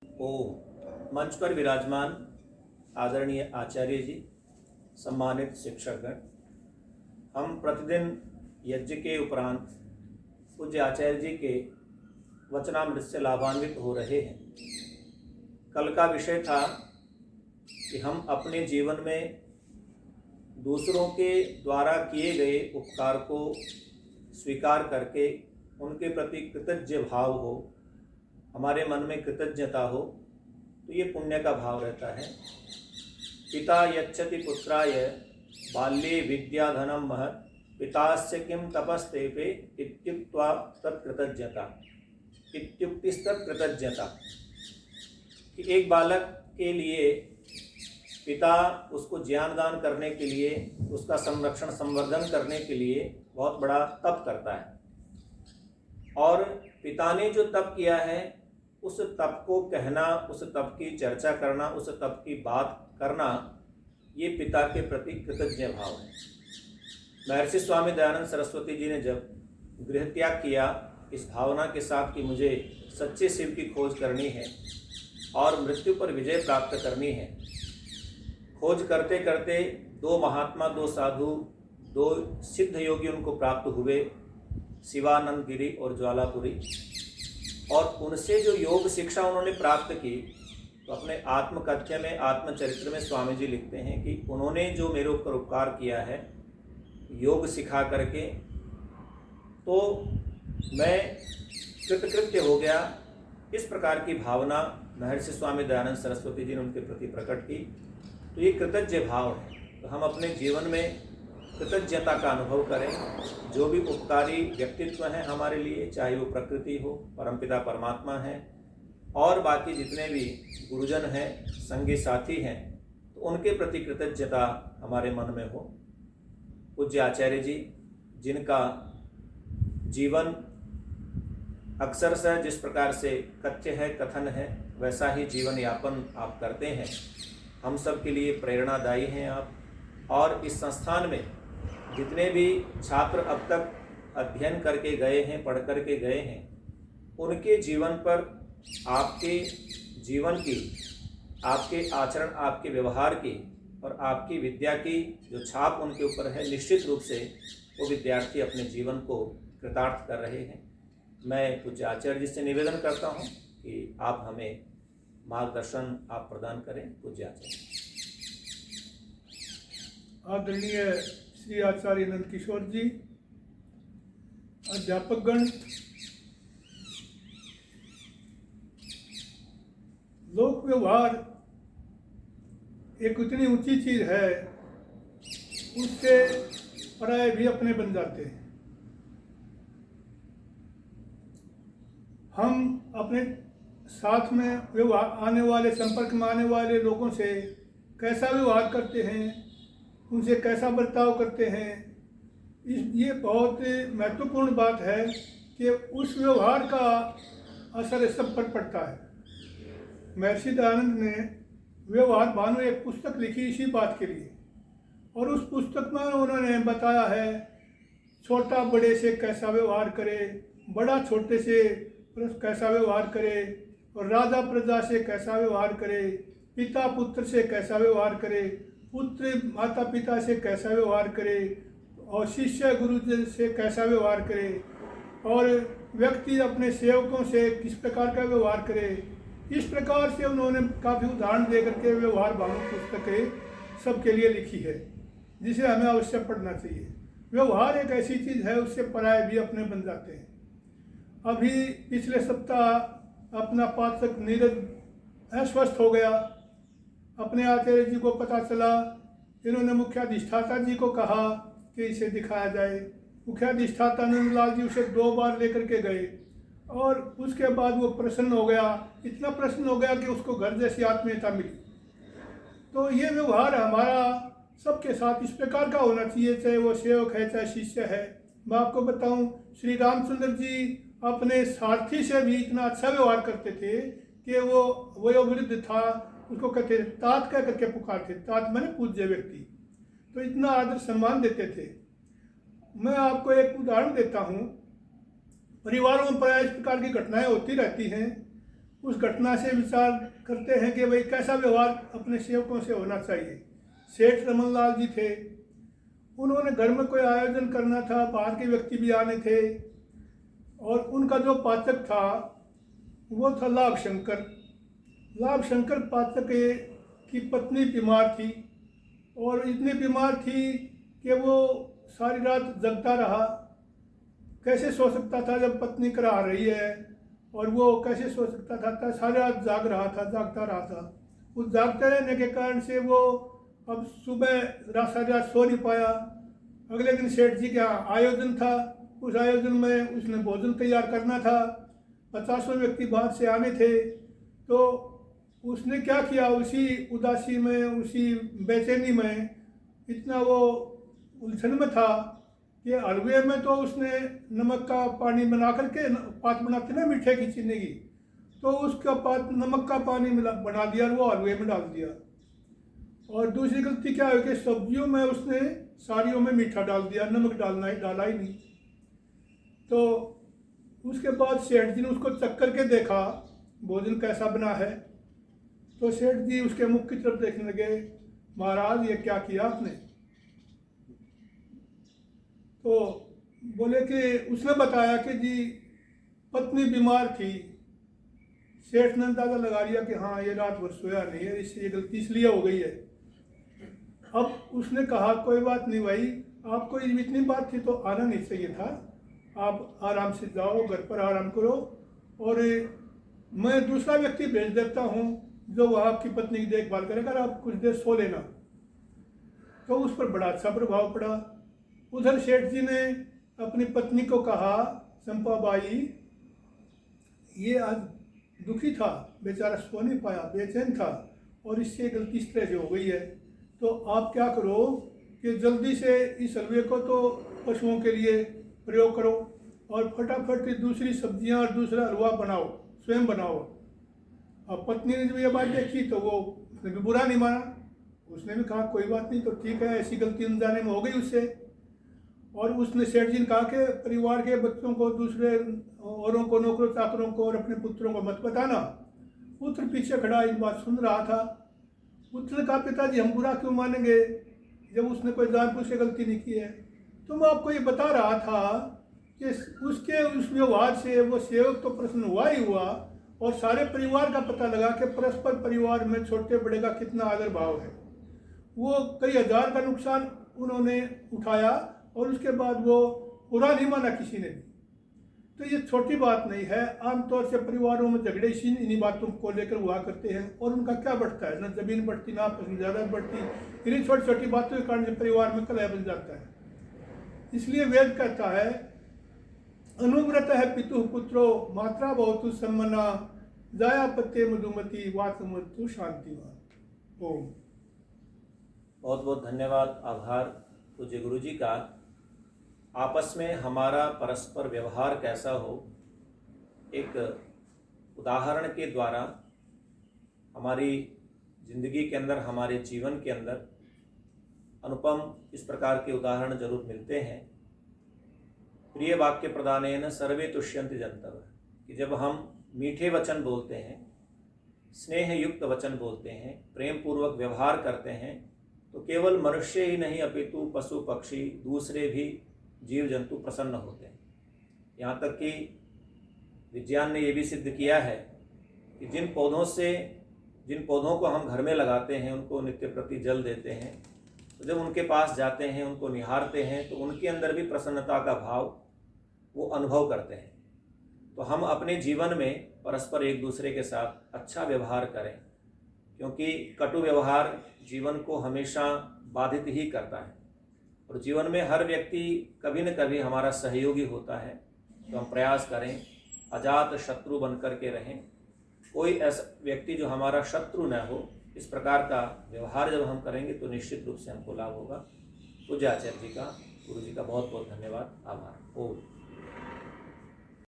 मंच पर विराजमान आदरणीय आचार्य जी, सम्मानित शिक्षकगण, हम प्रतिदिन यज्ञ के उपरांत पूज्य आचार्य जी के वचनामृत से लाभान्वित हो रहे हैं। कल का विषय था कि हम अपने जीवन में दूसरों के द्वारा किए गए उपकार को स्वीकार करके उनके प्रति कृतज्ञ भाव हो, हमारे मन में कृतज्ञता हो, तो ये पुण्य का भाव रहता है। पिता यच्छति पुत्राय बाल्ये विद्याधनं महत् पितास्य किं तपस्तेपे इत्युक्त्वा तत्कृतज्ञता। इत्युक्तिस्तत्कृतज्ञता कि एक बालक के लिए पिता उसको ज्ञान दान करने के लिए, उसका संरक्षण संवर्धन करने के लिए बहुत बड़ा तप करता है, और पिता ने जो तप किया है उस तप को कहना, उस तप की चर्चा करना, उस तप की बात करना, ये पिता के प्रति कृतज्ञ भाव है। महर्षि स्वामी दयानंद सरस्वती जी ने जब गृह त्याग किया इस भावना के साथ कि मुझे सच्चे शिव की खोज करनी है और मृत्यु पर विजय प्राप्त करनी है, खोज करते करते दो महात्मा, दो साधु, दो सिद्ध योगी उनको प्राप्त हुए, शिवानंद गिरी और ज्वालापुरी, और उनसे जो योग शिक्षा उन्होंने प्राप्त की, तो अपने आत्मकथ्य में, आत्मचरित्र में स्वामी जी लिखते हैं कि उन्होंने जो मेरे ऊपर उपकार किया है योग सिखा करके, तो मैं कृतकृत्य हो गया। इस प्रकार की भावना महर्षि स्वामी दयानंद सरस्वती जी ने उनके प्रति प्रकट की। तो ये कृतज्ञ भाव है। तो हम अपने जीवन में कृतज्ञता का अनुभव करें। जो भी उपकारी व्यक्तित्व हैं हमारे लिए, चाहे वो प्रकृति हो, परमपिता परमात्मा है, और बाकी जितने भी गुरुजन हैं, संगी साथी हैं, तो उनके प्रति कृतज्ञता हमारे मन में हो। पूज्य आचार्य जी, जिनका जीवन अक्सर जिस प्रकार से कथ्य है, कथन है, वैसा ही जीवन यापन आप करते हैं, हम सब के लिए प्रेरणादायी हैं आप। और इस संस्थान में जितने भी छात्र अब तक अध्ययन करके गए हैं, पढ़ करके गए हैं, उनके जीवन पर आपके जीवन की, आपके आचरण, आपके व्यवहार की और आपकी विद्या की जो छाप उनके ऊपर है, निश्चित रूप से वो विद्यार्थी अपने जीवन को कृतार्थ कर रहे हैं। मैं पूज्य आचार्य जी से निवेदन करता हूँ कि आप हमें मार्गदर्शन आप प्रदान करें। पूज्य आचार्य। आदरणीय श्री आचार्य नंद किशोर जी, अध्यापकगण, लोक व्यवहार एक इतनी ऊंची चीज है, उससे पराये भी अपने बन जाते हैं। हम अपने साथ में व्यवहार आने वाले, संपर्क में आने वाले लोगों से कैसा व्यवहार करते हैं, उनसे कैसा बर्ताव करते हैं, ये बहुत महत्वपूर्ण बात है कि उस व्यवहार का असर सब पर पड़ता है। महर्षि दयानंद ने व्यवहार भानु एक पुस्तक लिखी इसी बात के लिए, और उस पुस्तक में उन्होंने बताया है छोटा बड़े से कैसा व्यवहार करे, बड़ा छोटे से कैसा व्यवहार करे, और राजा प्रजा से कैसा व्यवहार करे, पिता पुत्र से कैसा व्यवहार करे, पुत्र माता पिता से कैसा व्यवहार करे, और शिष्य गुरु से कैसा व्यवहार करे, और व्यक्ति अपने सेवकों से किस प्रकार का व्यवहार करे। इस प्रकार से उन्होंने काफ़ी उदाहरण दे करके व्यवहार भानु पुस्तकें सबके लिए लिखी है, जिसे हमें अवश्य पढ़ना चाहिए। व्यवहार एक ऐसी चीज़ है, उससे पराये भी अपने बन जाते हैं। अभी पिछले सप्ताह अपना पाठक नीरज अस्वस्थ हो गया। अपने आचार्य जी को पता चला, इन्होंने मुख्याधिष्ठाता जी को कहा कि इसे दिखाया जाए। मुख्याधिष्ठाता नंदलाल जी उसे 2 बार लेकर के गए, और उसके बाद वो प्रसन्न हो गया, इतना प्रसन्न हो गया कि उसको घर जैसी आत्मीयता मिली। तो ये व्यवहार हमारा सबके साथ इस प्रकार का होना चाहिए, चाहे वो सेवक है चाहे शिष्य है। मैं आपको बताऊं, श्री रामचंद्र जी अपने सारथी से भी इतना अच्छा व्यवहार करते थे कि वो वयोवृद्ध था, उसको कहते तात कह करके पुकारते। तात माने पूज्य व्यक्ति, तो इतना आदर सम्मान देते थे। मैं आपको एक उदाहरण देता हूँ। परिवारों में प्राय इस प्रकार की घटनाएं होती रहती हैं। उस घटना से विचार करते हैं कि भाई कैसा व्यवहार अपने सेवकों से होना चाहिए। सेठ रमन लाल जी थे, उन्होंने घर में कोई आयोजन करना था, बाहर के व्यक्ति भी आने थे, और उनका जो पाचक था वो था लाभ शंकर। लाभ शंकर पाचक की पत्नी बीमार थी, और इतनी बीमार थी कि वो सारी रात जगता रहा। कैसे सो सकता था जब पत्नी करा रही है, और वो कैसे सो सकता था, सारी रात जागता रहा था। उस जागते रहने के कारण से वो अब सुबह सारी रात सो नहीं पाया। अगले दिन सेठ जी के यहाँ आयोजन था, उस आयोजन में उसने भोजन तैयार करना था, 50 व्यक्ति बाहर से आने थे। तो उसने क्या किया, उसी उदासी में, उसी बेचैनी में, इतना वो उलझन में था कि हलवे में तो उसने नमक का पानी बना करके, पात बनाते ना मीठे की चीनी की, तो उसका पात नमक का पानी बना दिया और वो हलवे में डाल दिया। और दूसरी गलती क्या है कि सब्जियों में उसने सारियों में मीठा डाल दिया, नमक डाला ही नहीं। तो उसके बाद सेठ जी ने उसको चख करके देखा भोजन कैसा बना है। तो सेठ जी उसके मुख की तरफ देखने लगे, महाराज ये क्या किया आपने? तो बोले कि उसने बताया कि जी पत्नी बीमार थी। सेठ ने अंदाजा लगा लिया कि हाँ ये रात भर सोया नहीं है, इससे ये गलती इसलिए हो गई है। अब उसने कहा कोई बात नहीं भाई, आपको इतनी बात थी तो आना नहीं चाहिए था, आप आराम से जाओ, घर पर आराम करो, और मैं दूसरा व्यक्ति भेज देता हूँ जो वह आपकी पत्नी की देखभाल करेगा, आप कुछ देर सो लेना। तो उस पर बड़ा अच्छा प्रभाव पड़ा। उधर सेठ जी ने अपनी पत्नी को कहा, चंपा बाई ये आज दुखी था, बेचारा सो नहीं पाया, बेचैन था, और इससे गलती इस तरह से हो गई है। तो आप क्या करो कि जल्दी से इस हलवे को तो पशुओं के लिए प्रयोग करो, और फटाफट दूसरी सब्जियां और दूसरा हलवा बनाओ, स्वयं बनाओ। अब पत्नी ने जब ये बात देखी तो वो उसने भी बुरा नहीं माना, उसने भी कहा कोई बात नहीं, तो ठीक है, ऐसी गलती अनजाने में हो गई उससे। और उसने सेठ जी ने कहा कि परिवार के बच्चों को, दूसरे औरों को, नौकरों चाकरों को और अपने पुत्रों को मत बताना। पुत्र पीछे खड़ा इस बात सुन रहा था। पुत्र ने कहा पिताजी हम बुरा क्यों मानेंगे जब उसने कोई जानबूझ से गलती नहीं की है। तो मैं आपको ये बता रहा था कि उसके उस व्यवहार से वो सेवक तो प्रसन्न हुआ ही हुआ, और सारे परिवार का पता लगा कि परस्पर परिवार में छोटे बड़े का कितना आदर भाव है। वो कई हजार का नुकसान उन्होंने उठाया, और उसके बाद वो बुरा नहीं माना किसी ने भी। तो ये छोटी बात नहीं है। आमतौर से परिवारों में झगड़े इन्हीं बातों को लेकर हुआ करते हैं, और उनका क्या बढ़ता है, ना जमीन बढ़ती, ना आपस में ज़्यादा बढ़ती, इन्हीं छोटी छोटी बातों के कारण से परिवार में कलह बन जाता है। इसलिए वेद कहता है अनुव्रत है पितु पुत्रो मात्रा बहुतु सम्मना जाया पत्ते मधुमती वातमतु शांतिवान। ओम। बहुत बहुत धन्यवाद, आभार पूज्य गुरु जी का। आपस में हमारा परस्पर व्यवहार कैसा हो, एक उदाहरण के द्वारा हमारी जिंदगी के अंदर, हमारे जीवन के अंदर अनुपम इस प्रकार के उदाहरण जरूर मिलते हैं। प्रिय वाक्य प्रदानेन सर्वे तुष्यन्ति जन्तवः, कि जब हम मीठे वचन बोलते हैं, स्नेह युक्त वचन बोलते हैं, प्रेम पूर्वक व्यवहार करते हैं, तो केवल मनुष्य ही नहीं अपितु पशु पक्षी दूसरे भी जीव जंतु प्रसन्न होते हैं। यहाँ तक कि विज्ञान ने ये भी सिद्ध किया है कि जिन पौधों को हम घर में लगाते हैं, उनको नित्य प्रति जल देते हैं, तो जब उनके पास जाते हैं, उनको निहारते हैं, तो उनके अंदर भी प्रसन्नता का भाव वो अनुभव करते हैं। तो हम अपने जीवन में परस्पर एक दूसरे के साथ अच्छा व्यवहार करें, क्योंकि कटु व्यवहार जीवन को हमेशा बाधित ही करता है, और जीवन में हर व्यक्ति कभी न कभी हमारा सहयोगी होता है। तो हम प्रयास करें अजात शत्रु बनकर के रहें, कोई ऐसा व्यक्ति जो हमारा शत्रु न हो। इस प्रकार का व्यवहार जब हम करेंगे तो निश्चित रूप से हमको लाभ होगा। पूज्य आचार्य जी का, गुरु जी का बहुत बहुत धन्यवाद, आभार। ओम।